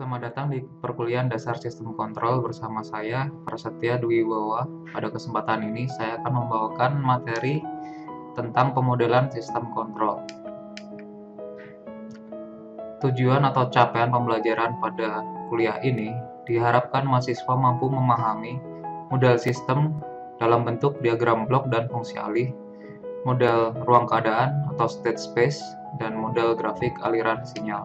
Selamat datang di perkuliahan dasar sistem kontrol bersama saya, Prasetya Dwi Wibowo. Pada kesempatan ini, saya akan membawakan materi tentang pemodelan sistem kontrol. Tujuan atau capaian pembelajaran pada kuliah ini diharapkan mahasiswa mampu memahami model sistem dalam bentuk diagram blok dan fungsi alih, model ruang keadaan atau state space, dan model grafik aliran sinyal.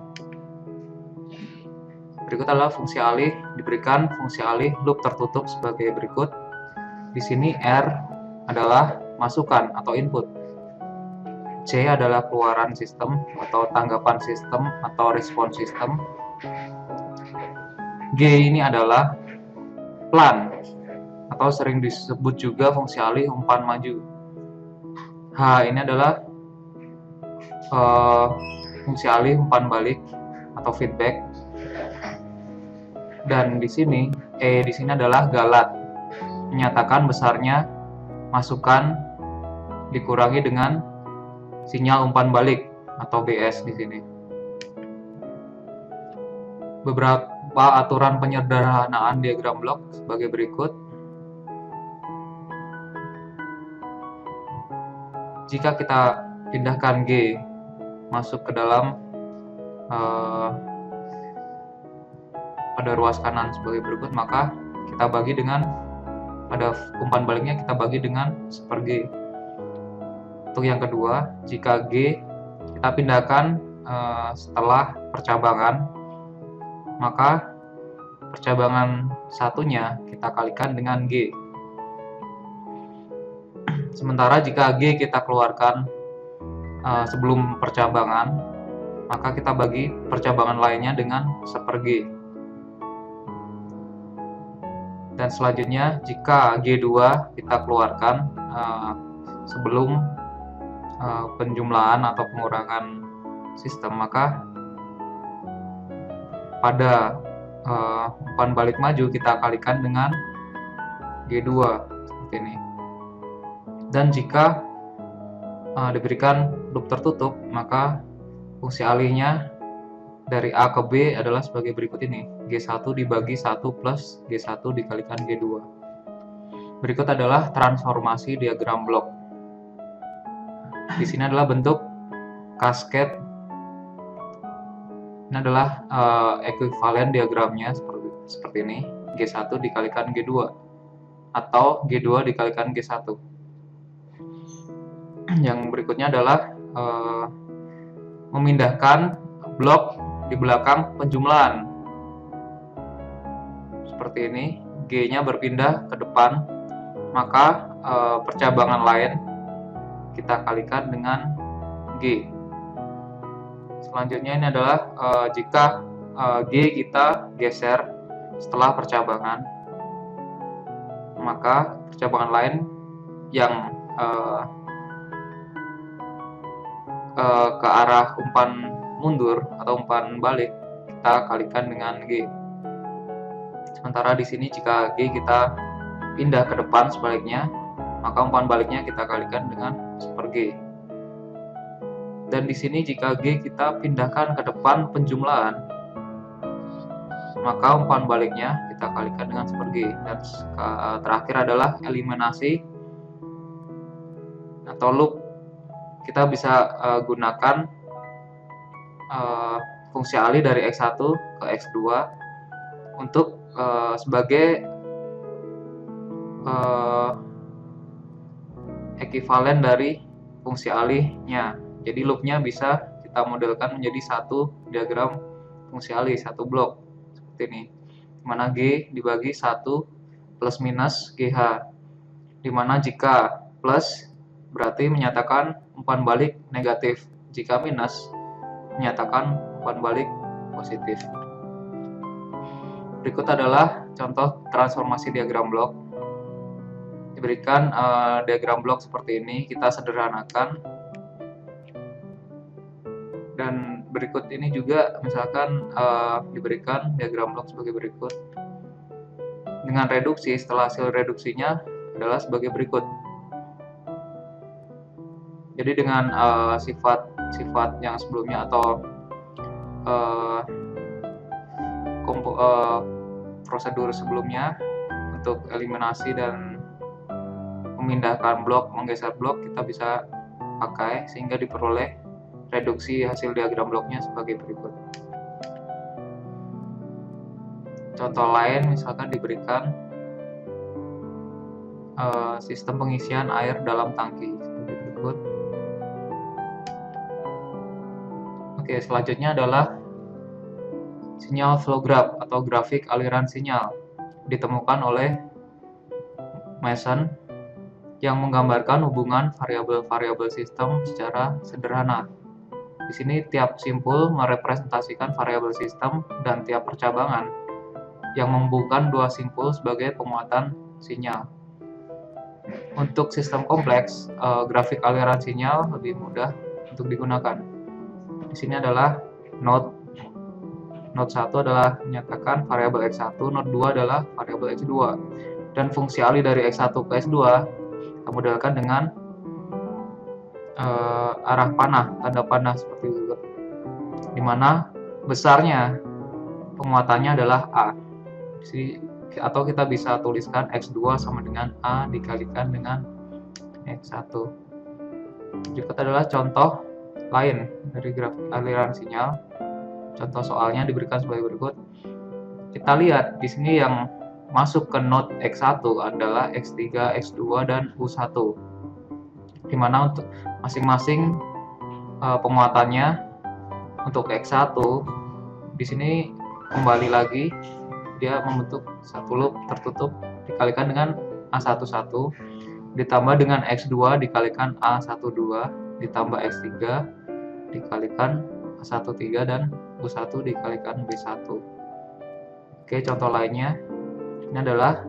Berikut adalah fungsi alih. Diberikan fungsi alih loop tertutup sebagai berikut. Di sini R adalah masukan atau input. C adalah keluaran sistem atau tanggapan sistem atau respon sistem. G ini adalah plan atau sering disebut juga fungsi alih umpan maju. H ini adalah fungsi alih umpan balik atau feedback. Dan di sini di sini adalah galat, menyatakan besarnya masukan dikurangi dengan sinyal umpan balik atau BS di sini. Beberapa aturan penyederhanaan diagram blok sebagai berikut. Jika kita pindahkan G masuk ke dalam pada ruas kanan sebagai berikut, maka kita bagi dengan pada umpan baliknya kita bagi dengan 1/G. Untuk yang kedua, jika G kita pindahkan setelah percabangan, maka percabangan satunya kita kalikan dengan G. Sementara jika G kita keluarkan sebelum percabangan, maka kita bagi percabangan lainnya dengan 1/G. Dan selanjutnya, jika G2 kita keluarkan sebelum penjumlahan atau pengurangan sistem, maka pada umpan balik maju kita kalikan dengan G2 seperti ini. Dan jika diberikan loop tertutup, maka fungsi alihnya dari A ke B adalah sebagai berikut ini. G1 dibagi 1 plus G1 dikalikan G2. Berikut adalah transformasi diagram blok. Di sini adalah bentuk cascade. Ini adalah ekuivalen diagramnya seperti ini. G1 dikalikan G2 atau G2 dikalikan G1. Yang berikutnya adalah memindahkan blok di belakang penjumlahan. Seperti ini, G-nya berpindah ke depan, maka percabangan lain kita kalikan dengan G. Selanjutnya ini adalah jika G kita geser setelah percabangan, maka percabangan lain yang ke arah umpan mundur atau umpan balik kita kalikan dengan G. Sementara di sini jika G kita pindah ke depan sebaliknya, maka umpan baliknya kita kalikan dengan 1/G. Dan di sini jika G kita pindahkan ke depan penjumlahan, maka umpan baliknya kita kalikan dengan 1/G. Dan terakhir adalah eliminasi atau loop. Kita bisa gunakan fungsi alih dari X1 ke X2 untuk sebagai ekuivalen dari fungsi alihnya. Jadi loopnya bisa kita modelkan menjadi satu diagram fungsi alih, satu blok seperti ini, dimana G dibagi 1 plus minus GH, dimana jika plus berarti menyatakan umpan balik negatif, jika minus menyatakan umpan balik positif. Berikut adalah contoh transformasi diagram blok. Diberikan diagram blok seperti ini, kita sederhanakan. Dan berikut ini juga misalkan diberikan diagram blok sebagai berikut. Dengan reduksi, setelah hasil reduksinya adalah sebagai berikut. Jadi dengan sifat-sifat yang sebelumnya atau prosedur sebelumnya untuk eliminasi dan memindahkan blok, menggeser blok kita bisa pakai sehingga diperoleh reduksi hasil diagram bloknya sebagai berikut. Contoh lain misalkan diberikan sistem pengisian air dalam tangki sebagai berikut. Oke, selanjutnya adalah sinyal flow graph atau grafik aliran sinyal, ditemukan oleh Mason yang menggambarkan hubungan variabel-variabel sistem secara sederhana. Di sini tiap simpul merepresentasikan variabel sistem dan tiap percabangan yang menghubungkan dua simpul sebagai penguatan sinyal. Untuk sistem kompleks, grafik aliran sinyal lebih mudah untuk digunakan. Di sini adalah node 1 adalah menyatakan variabel X1, node 2 adalah variabel X2. Dan fungsi alih dari X1 ke X2 kita modelkan dengan arah panah, tanda panah seperti itu. Di mana besarnya penguatannya adalah A. Atau kita bisa tuliskan X2 sama dengan A dikalikan dengan X1. Berikut adalah contoh lain dari grafik aliran sinyal. Contoh soalnya diberikan sebagai berikut. Kita lihat di sini yang masuk ke node X1 adalah X3, X2, dan U1. Di mana untuk masing-masing penguatannya untuk X1 di sini kembali lagi dia membentuk satu loop tertutup dikalikan dengan A11 ditambah dengan X2 dikalikan A12 ditambah X3 dikalikan A13 dan U1 dikalikan B1. Oke, contoh lainnya ini adalah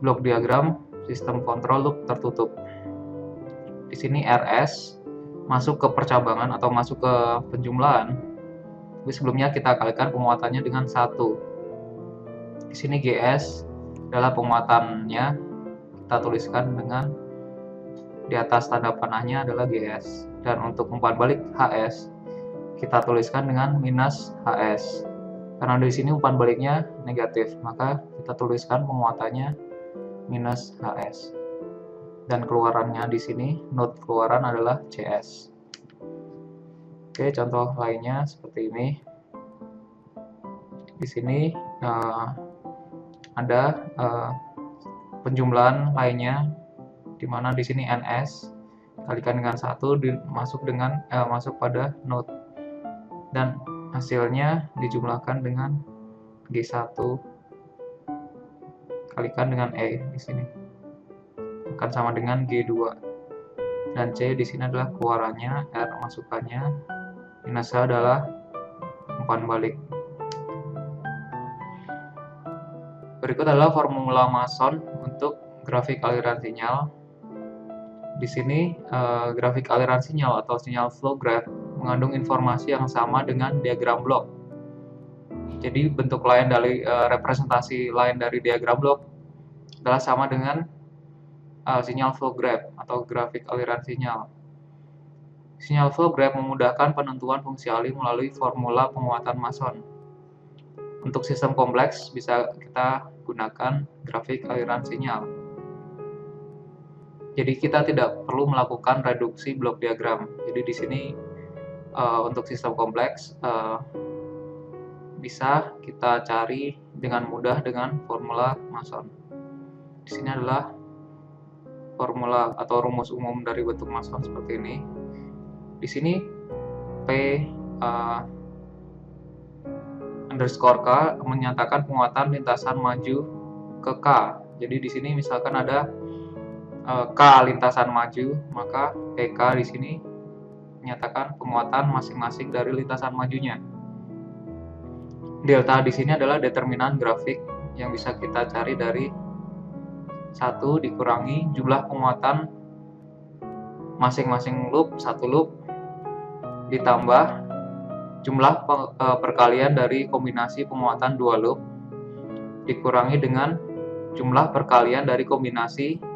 blok diagram sistem kontrol loop tertutup. Di sini RS masuk ke percabangan atau masuk ke penjumlahan. Tapi sebelumnya kita kalikan penguatannya dengan 1. Di sini GS adalah penguatannya, kita tuliskan dengan di atas tanda panahnya adalah GS. Dan untuk umpan balik HS kita tuliskan dengan minus HS. Karena di sini umpan baliknya negatif, maka kita tuliskan penguatannya minus HS. Dan keluarannya di sini node keluaran adalah CS. Oke, contoh lainnya seperti ini. Di sini ada penjumlahan lainnya, di mana di sini NS kalikan dengan 1 masuk pada node dan hasilnya dijumlahkan dengan G1 kalikan dengan E di sini akan sama dengan G2 dan C di sini adalah keluarannya, R masukannya, minus A adalah umpan balik. Berikut adalah formula Mason untuk grafik aliran sinyal. Di sini grafik aliran sinyal atau sinyal flow graph mengandung informasi yang sama dengan diagram blok. Jadi bentuk lain dari representasi lain dari diagram blok adalah sama dengan sinyal flow graph atau grafik aliran sinyal. Sinyal flow graph memudahkan penentuan fungsi alih melalui formula penguatan Mason. Untuk sistem kompleks bisa kita gunakan grafik aliran sinyal. Jadi kita tidak perlu melakukan reduksi blok diagram. Jadi di sini untuk sistem kompleks bisa kita cari dengan mudah dengan formula Mason. Di sini adalah formula atau rumus umum dari bentuk Mason seperti ini. Di sini P underscore K menyatakan penguatan lintasan maju ke K. Jadi di sini misalkan ada K lintasan maju, maka PK di sini menyatakan penguatan masing-masing dari lintasan majunya. Delta di sini adalah determinan grafik yang bisa kita cari dari 1 dikurangi jumlah penguatan masing-masing loop, satu loop, ditambah jumlah perkalian dari kombinasi penguatan 2 loop, dikurangi dengan jumlah perkalian dari kombinasi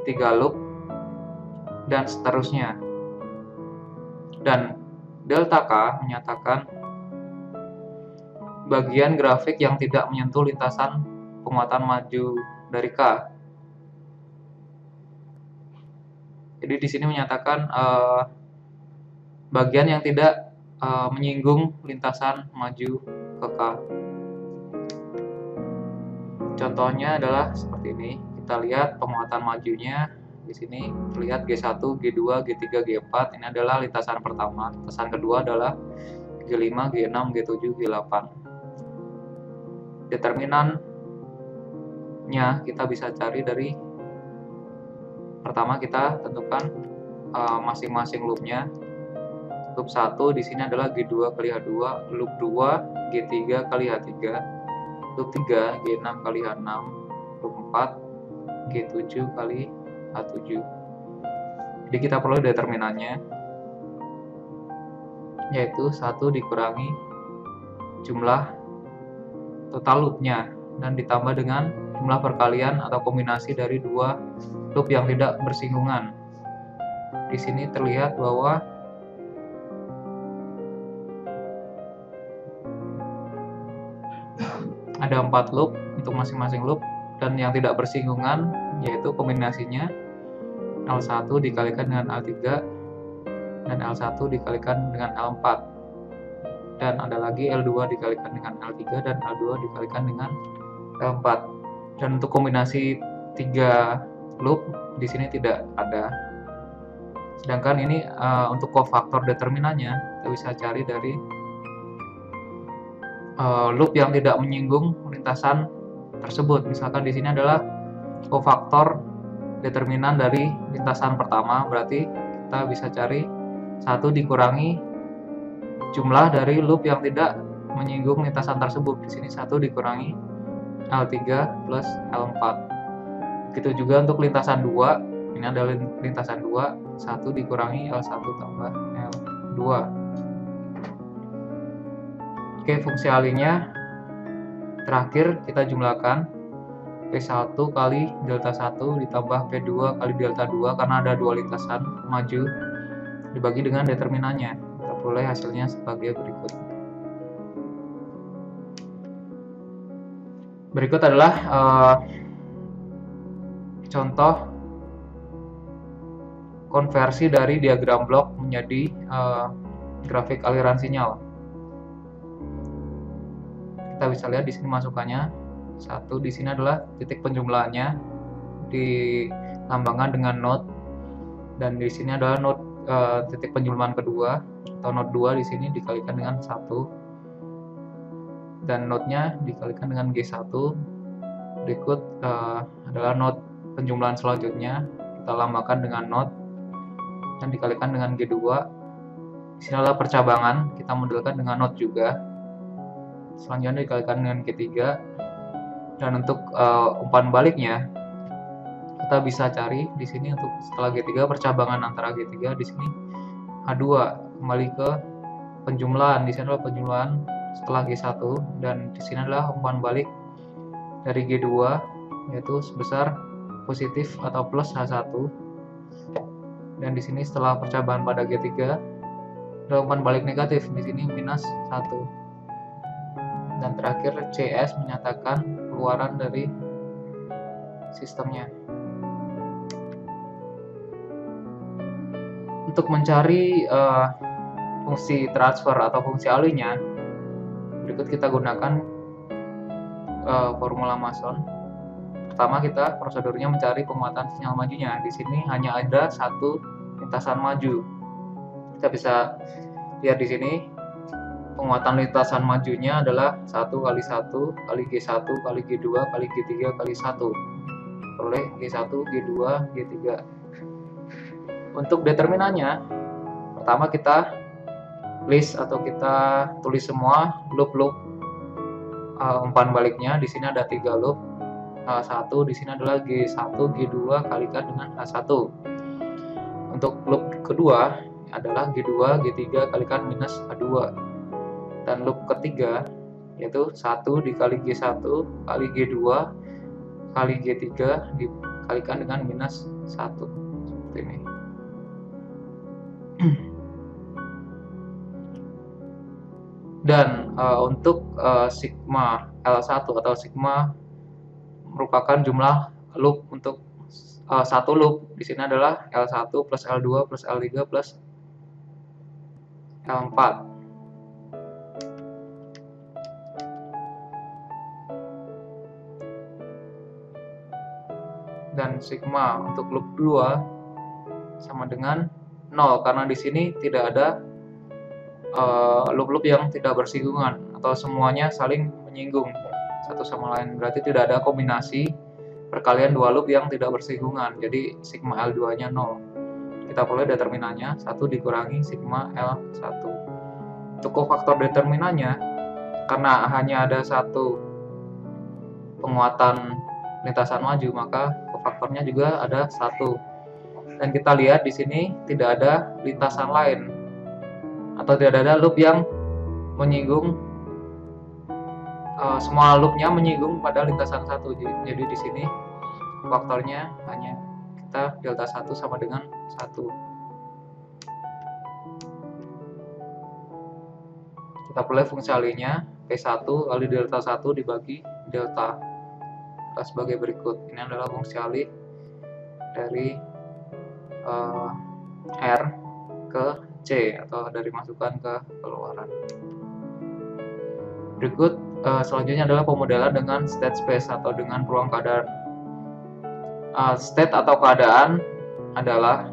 3 loop, dan seterusnya. Dan delta K menyatakan bagian grafik yang tidak menyentuh lintasan penguatan maju dari K. Jadi di sini menyatakan bagian yang tidak menyinggung lintasan maju ke K. Contohnya adalah seperti ini. Kita lihat penguatan majunya di sini terlihat G1, G2, G3, G4. Ini adalah lintasan pertama. Lintasan kedua adalah G5, G6, G7, G8. Determinannya kita bisa cari dari pertama kita tentukan masing-masing loopnya. Loop 1 di sini adalah G2 kali H2, loop 2 G3 kali H3, loop 3 G6 kali H6, loop 4 G7 kali H7. Jadi kita perlu determinannya, yaitu 1 dikurangi jumlah total loopnya dan ditambah dengan jumlah perkalian atau kombinasi dari dua loop yang tidak bersinggungan. Di sini terlihat bahwa ada 4 loop untuk masing-masing loop, dan yang tidak bersinggungan yaitu kombinasinya L1 dikalikan dengan L3 dan L1 dikalikan dengan L4, dan ada lagi L2 dikalikan dengan L3 dan L2 dikalikan dengan L4. Dan untuk kombinasi 3 loop di sini tidak ada. Sedangkan ini untuk kofaktor determinannya kita bisa cari dari loop yang tidak menyinggung lintasan tersebut. Misalkan di sini adalah kofaktor determinan dari lintasan pertama, berarti kita bisa cari 1 dikurangi jumlah dari loop yang tidak menyinggung lintasan tersebut. Di sini 1 dikurangi L3 plus L4. Begitu juga untuk lintasan 2. Ini adalah lintasan 2, 1 dikurangi L1 tambah L2. Oke, fungsi alinya terakhir kita jumlahkan P1 kali delta 1 ditambah P2 kali delta 2 karena ada dua lintasan maju dibagi dengan determinannya. Kita peroleh hasilnya sebagai berikut. Berikut adalah contoh konversi dari diagram blok menjadi grafik aliran sinyal. Kita bisa lihat di sini masukannya. 1 di sini adalah titik penjumlahannya dilambangkan dengan node, dan di sini adalah node titik penjumlahan kedua atau node 2 di sini dikalikan dengan 1, dan node-nya dikalikan dengan G1. Berikut adalah node penjumlahan selanjutnya, kita lambangkan dengan node dan dikalikan dengan G2. Di sini adalah percabangan, kita modelkan dengan node juga. Selanjutnya dikalikan dengan G3. Dan untuk umpan baliknya kita bisa cari di sini untuk setelah G3 percabangan antara G3 di sini H2, kembali ke penjumlahan. Di sini adalah penjumlahan setelah G1, dan di sini adalah umpan balik dari G2 yaitu sebesar positif atau plus H1. Dan di sini setelah percabangan pada G3 ada umpan balik negatif, di sini minus 1. Dan terakhir CS menyatakan keluaran dari sistemnya. Untuk mencari fungsi transfer atau fungsi alinya, berikut kita gunakan formula Mason. Pertama kita prosedurnya mencari penguatan sinyal majunya. Di sini hanya ada satu lintasan maju. Kita bisa lihat di sini penguatan lintasan majunya adalah 1 kali 1 kali G1 kali G2 kali G3 kali 1 oleh G1, G2, G3. Untuk determinannya, pertama kita list atau kita tulis semua loop-loop umpan baliknya. Di sini ada 3 loop. 1 di sini adalah G1, G2 kalikan dengan H1. Untuk loop kedua adalah G2, G3 kalikan minus H2. Dan loop ketiga yaitu 1 dikali G1 kali G2 kali G3 dikalikan dengan minus 1, seperti ini. Dan untuk sigma L1 atau sigma merupakan jumlah loop untuk satu loop. Di sini adalah L1 plus L2 plus L3 plus L4. Dan sigma untuk loop 2 sama dengan 0 karena di sini tidak ada loop-loop yang tidak bersinggungan atau semuanya saling menyinggung satu sama lain. Berarti tidak ada kombinasi perkalian dua loop yang tidak bersinggungan. Jadi sigma L2-nya 0. Kita peroleh determinannya 1 dikurangi sigma L1. Untuk kofaktor determinannya, karena hanya ada satu penguatan lintasan maju, maka kofaktornya juga ada 1. Dan kita lihat di sini tidak ada lintasan lain atau tidak ada loop yang menyinggung, semua loopnya menyinggung pada lintasan 1. Jadi di sini faktornya hanya kita delta 1 sama dengan 1. Kita peroleh fungsi alinya P1 kali delta 1 dibagi delta sebagai berikut. Ini adalah fungsi alih dari R ke C atau dari masukan ke keluaran. Berikut selanjutnya adalah pemodelan dengan state space atau dengan ruang keadaan. State atau keadaan adalah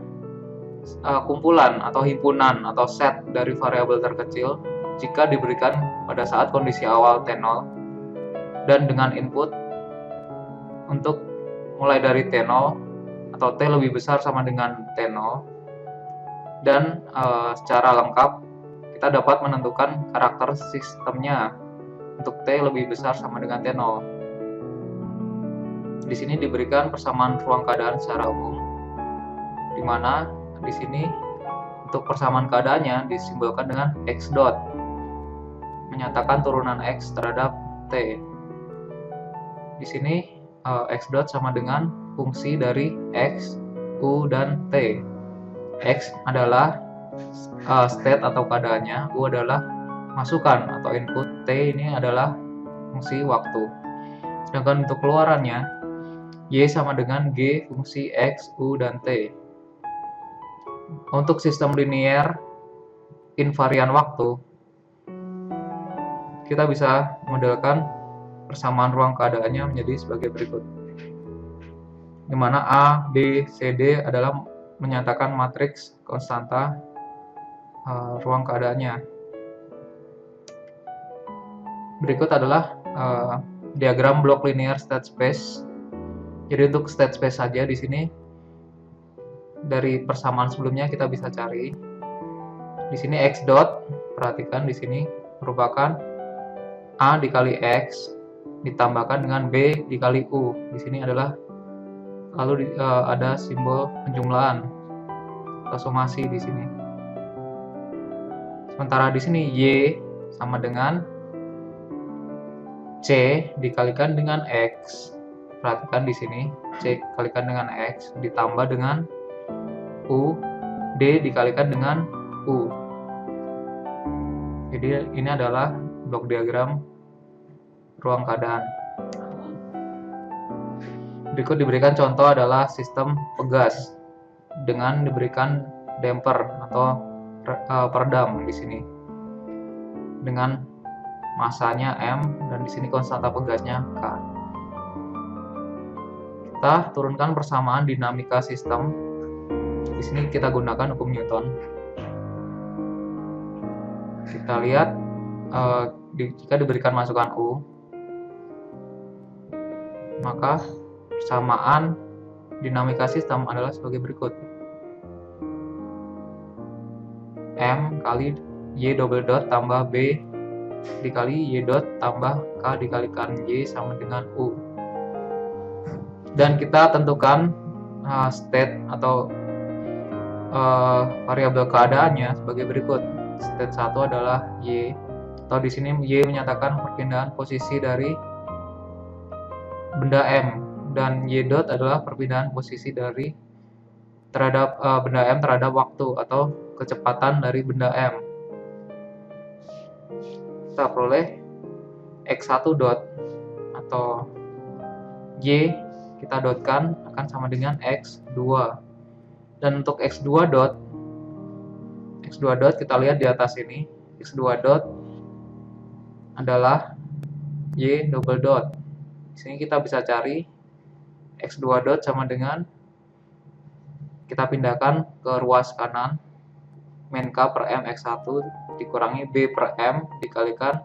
kumpulan atau himpunan atau set dari variabel terkecil jika diberikan pada saat kondisi awal T0 dan dengan input untuk mulai dari T0 atau T lebih besar sama dengan T0, dan secara lengkap kita dapat menentukan karakter sistemnya untuk T lebih besar sama dengan T0. Di sini diberikan persamaan ruang keadaan secara umum, di mana di sini untuk persamaan keadaannya disimbolkan dengan X dot, menyatakan turunan X terhadap T. Di sini X dot sama dengan fungsi dari X, U, dan T. X adalah state atau keadaannya, U adalah masukan atau input, T ini adalah fungsi waktu. Sedangkan untuk keluarannya, Y sama dengan G fungsi X, U, dan T. Untuk sistem linear invarian waktu, kita bisa modelkan persamaan ruang keadaannya menjadi sebagai berikut, di mana A, B, C, D adalah menyatakan matriks konstanta ruang keadaannya. Berikut adalah diagram blok linear state space. Jadi untuk state space saja di sini dari persamaan sebelumnya kita bisa cari. Di sini X dot, perhatikan di sini merupakan A dikali X ditambahkan dengan B dikali U. Di sini adalah lalu ada simbol penjumlahan atau somasi di sini. Sementara di sini Y sama dengan C dikalikan dengan X. Perhatikan di sini C dikalikan dengan X ditambah dengan U, D dikalikan dengan U. Jadi ini adalah blok diagram ruang keadaan. Berikut diberikan contoh adalah sistem pegas dengan diberikan damper atau peredam di sini dengan masanya M dan di sini konstanta pegasnya K. Kita turunkan persamaan dinamika sistem. Di sini kita gunakan hukum Newton. Kita lihat jika diberikan masukan U, maka persamaan dinamika sistem adalah sebagai berikut. M kali Y double dot tambah B dikali Y dot tambah K dikalikan Y sama dengan U. Dan kita tentukan state atau variabel keadaannya sebagai berikut. State 1 adalah Y, atau di sini Y menyatakan perpindahan posisi dari benda M, dan Y dot adalah perpindahan posisi dari terhadap benda M terhadap waktu atau kecepatan dari benda M. kita peroleh X1 dot atau Y kita dotkan akan sama dengan X2. Dan untuk X2 dot kita lihat di atas ini, X2 dot adalah Y double dot. Di sini kita bisa cari X2 dot sama dengan, kita pindahkan ke ruas kanan, min K per M X1 dikurangi B per M dikalikan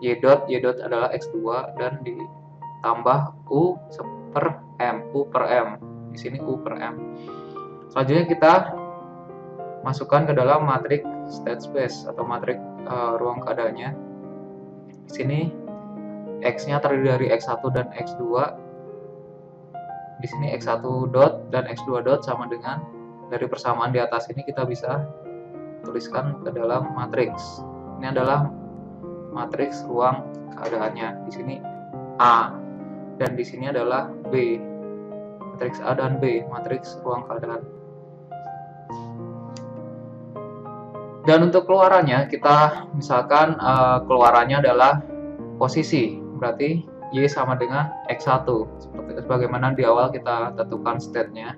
Y dot adalah X2 dan ditambah U per M. Di sini U per M. Selanjutnya kita masukkan ke dalam matriks state space atau matriks ruang keadaannya. Di sini X-nya terdiri dari X1 dan X2. Di sini X1 dot dan X2 dot sama dengan, dari persamaan di atas ini kita bisa tuliskan ke dalam matriks. Ini adalah matriks ruang keadaannya. Di sini A dan di sini adalah B. Matriks A dan B, matriks ruang keadaan. Dan untuk keluarannya, kita misalkan keluarannya adalah posisi, berarti Y sama dengan X1, sebagaimana di awal kita tentukan state-nya.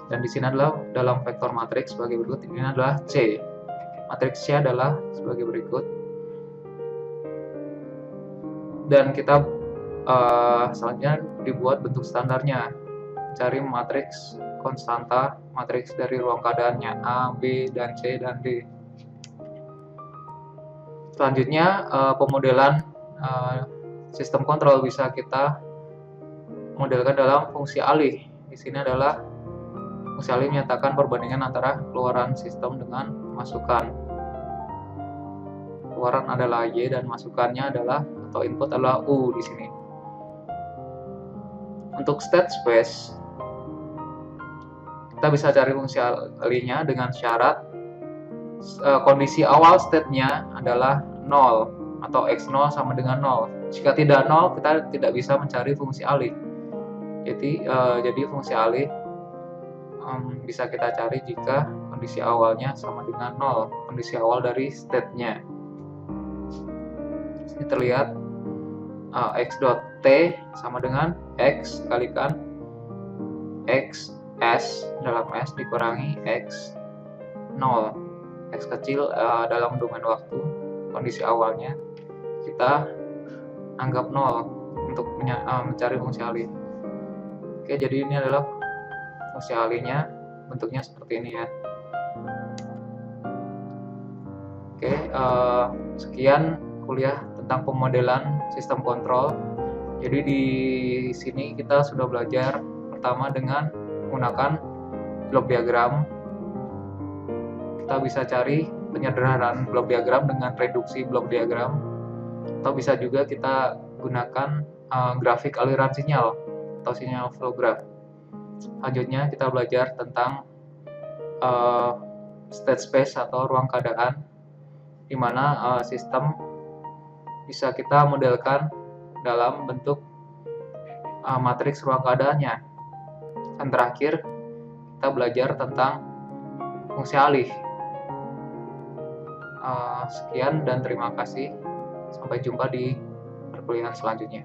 Dan di sini adalah dalam vektor matriks sebagai berikut. Ini adalah C. Matriks C adalah sebagai berikut. Dan kita selanjutnya dibuat bentuk standarnya. Cari matriks konstanta, matriks dari ruang keadaannya A, B, dan C, dan D. Selanjutnya pemodelan sistem kontrol bisa kita modelkan dalam fungsi alih. Di sini adalah fungsi alih menyatakan perbandingan antara keluaran sistem dengan masukan. Keluaran adalah Y dan masukannya adalah, atau input adalah U di sini. Untuk state space, kita bisa cari fungsi alihnya dengan syarat kondisi awal state-nya adalah 0 atau X0 sama dengan 0. Jika tidak 0, kita tidak bisa mencari fungsi alih. Jadi fungsi alih bisa kita cari jika kondisi awalnya sama dengan 0, kondisi awal dari state-nya. Ini terlihat X dot T sama dengan X kalikan X S dalam S dikurangi X 0. X kecil dalam domain waktu, kondisi awalnya kita anggap 0 untuk mencari fungsi alih. Oke, jadi ini adalah fungsi alihnya, bentuknya seperti ini ya. Oke, sekian kuliah tentang pemodelan sistem kontrol. Jadi di sini kita sudah belajar pertama dengan menggunakan blok diagram. Kita bisa cari penyederhanaan blok diagram dengan reduksi blok diagram, atau bisa juga kita gunakan grafik aliran sinyal atau sinyal flow graph. Selanjutnya kita belajar tentang state space atau ruang keadaan, di mana sistem bisa kita modelkan dalam bentuk matriks ruang keadaannya. Dan terakhir kita belajar tentang fungsi alih. Sekian dan terima kasih. Sampai jumpa di perkuliahan selanjutnya.